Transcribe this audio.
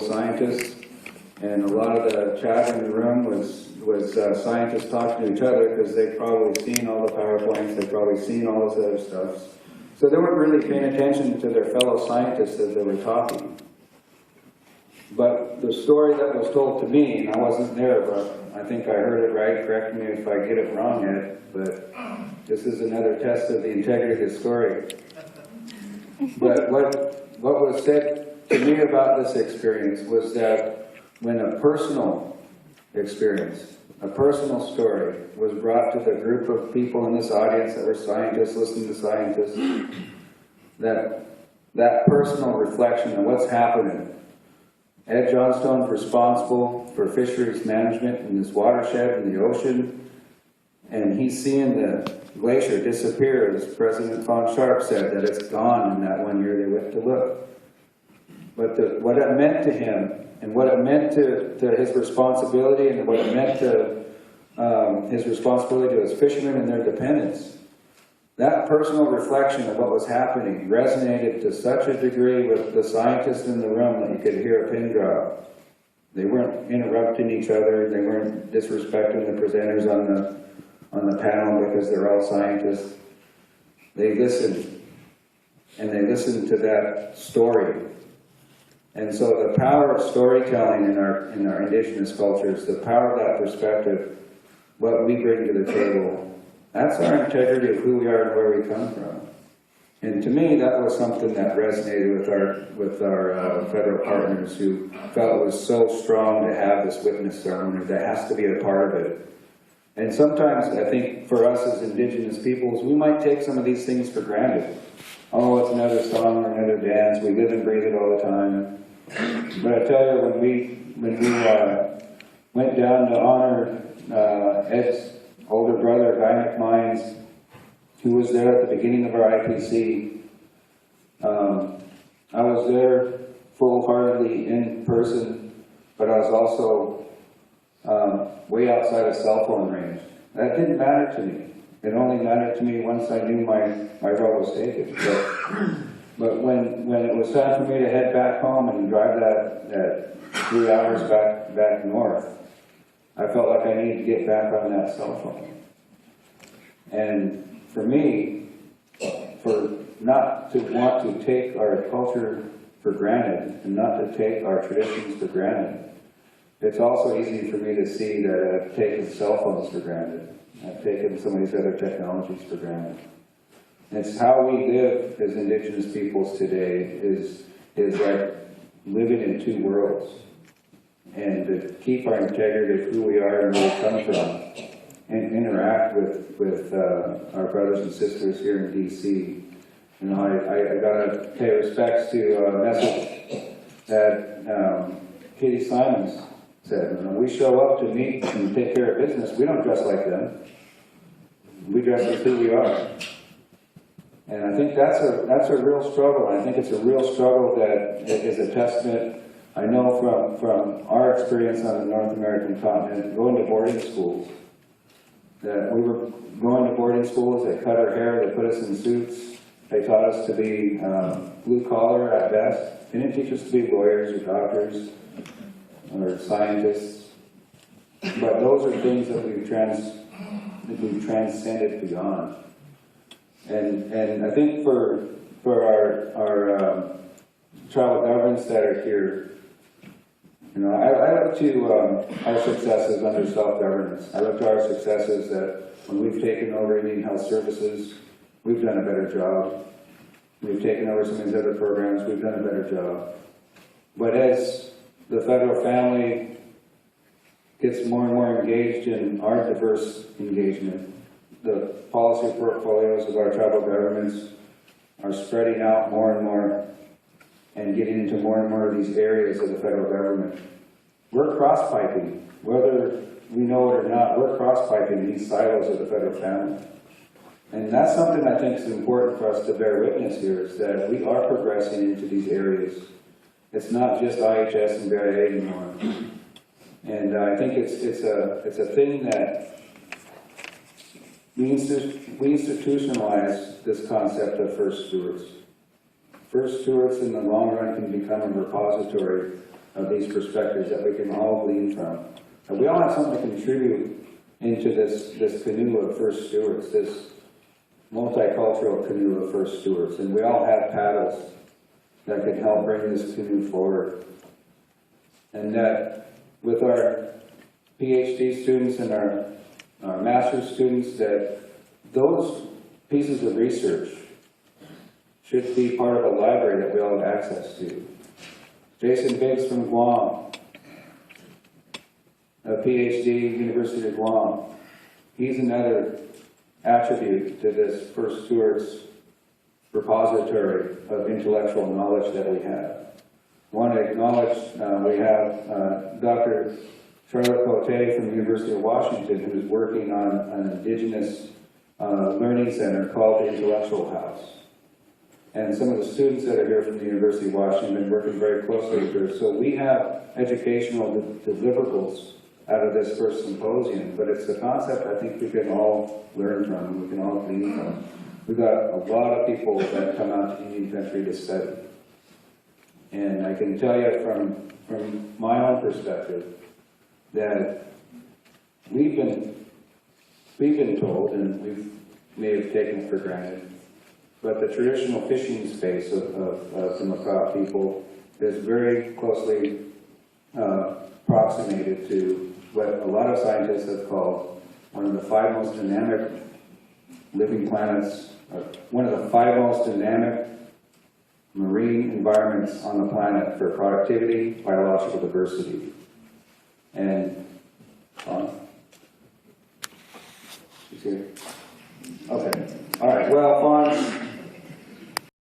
scientists, and a lot of the chat in the room was scientists talking to each other because they'd probably seen all the PowerPoints, they'd probably seen all this other stuff. So they weren't really paying attention to their fellow scientists as they were talking. But the story that was told to me, and I wasn't there, but I think I heard it right, correct me if I get it wrong yet, but this is another test of the integrity of the story. But what was said to me about this experience was that when a personal experience, a personal story was brought to the group of people in this audience that were scientists, listening to scientists, that personal reflection of what's happening. Ed Johnstone's responsible for fisheries management in this watershed in the ocean, and he's seeing the glacier disappear, as President Von Sharp said, that it's gone in that 1 year they went to look. But what it meant to him, and what it meant to his responsibility, and what it meant to his responsibility to his fishermen and their dependents, that personal reflection of what was happening resonated to such a degree with the scientists in the room that you could hear a pin drop. They weren't interrupting each other, they weren't disrespecting the presenters on the panel because they're all scientists. They listened, and they listened to that story. And so the power of storytelling in our indigenous cultures, the power of that perspective, what we bring to the table, that's our integrity of who we are and where we come from. And to me, that was something that resonated with our federal partners who felt it was so strong to have this witness ceremony. That has to be a part of it. And sometimes I think for us as indigenous peoples, we might take some of these things for granted. Oh, it's another song or another dance. We live and breathe it all the time. But I tell you, when we went down to honor Ed's older brother, Guy McMines, who was there at the beginning of our IPC, I was there full-heartedly in person, but I was also way outside of cell phone range. That didn't matter to me. It only mattered to me once I knew my vote was taken. But when it was time for me to head back home and drive that 3 hours back north, I felt like I needed to get back on that cell phone. And for me, for not to want to take our culture for granted and not to take our traditions for granted, it's also easy for me to see that I've taken cell phones for granted. I've taken some of these other technologies for granted. It's how we live as indigenous peoples today is like living in two worlds. And to keep our integrity of who we are and where we come from, and interact with our brothers and sisters here in DC. You know, I gotta pay respects to a message that Katie Simons said. You know, we show up to meet and take care of business. We don't dress like them. We dress as who we are. And I think that's a real struggle. I think it's a real struggle that is a testament, I know from our experience on the North American continent, going to boarding schools, that we were going to boarding schools, they cut our hair, they put us in suits, they taught us to be blue collar at best. They didn't teach us to be lawyers or doctors or scientists. But those are things that we've transcended beyond. And I think for our tribal governments that are here, you know, I look to our successes under self-governance. I look to our successes that when we've taken over Indian Health Services, we've done a better job. We've taken over some of these other programs, we've done a better job. But as the federal family gets more and more engaged in our diverse engagement, the policy portfolios of our tribal governments are spreading out more and more and getting into more and more of these areas of the federal government. We're cross-piping. Whether we know it or not, we're cross-piping these silos of the federal family. And that's something I think is important for us to bear witness here, is that we are progressing into these areas. It's not just IHS and BIA anymore. And I think it's a thing that we institutionalize this concept of first stewards. First stewards in the long run can become a repository of these perspectives that we can all glean from. And we all have something to contribute into this canoe of first stewards, this multicultural canoe of first stewards. And we all have paddles that can help bring this canoe forward. And that with our PhD students and our master's students, that those pieces of research should be part of a library that we all have access to. Jason Biggs from Guam, a PhD, University of Guam. He's another attribute to this First Stewards repository of intellectual knowledge that we have. I want to acknowledge we have Dr. Charlotte Cote from the University of Washington, who's working on an indigenous learning center called the Intellectual House. And some of the students that are here from the University of Washington have been working very closely with her. So we have educational deliverables out of this first symposium, but it's a concept I think we can all learn from, we can all glean from. We've got a lot of people that come out to Indian country to study. And I can tell you from my own perspective that we've been told, and we may have taken it for granted, but the traditional fishing space of the Makah people is very closely approximated to what a lot of scientists have called one of the 5 most dynamic living planets, one of the 5 most dynamic marine environments on the planet for productivity, biological diversity. And, she's here? Okay. All right, well, Fawn,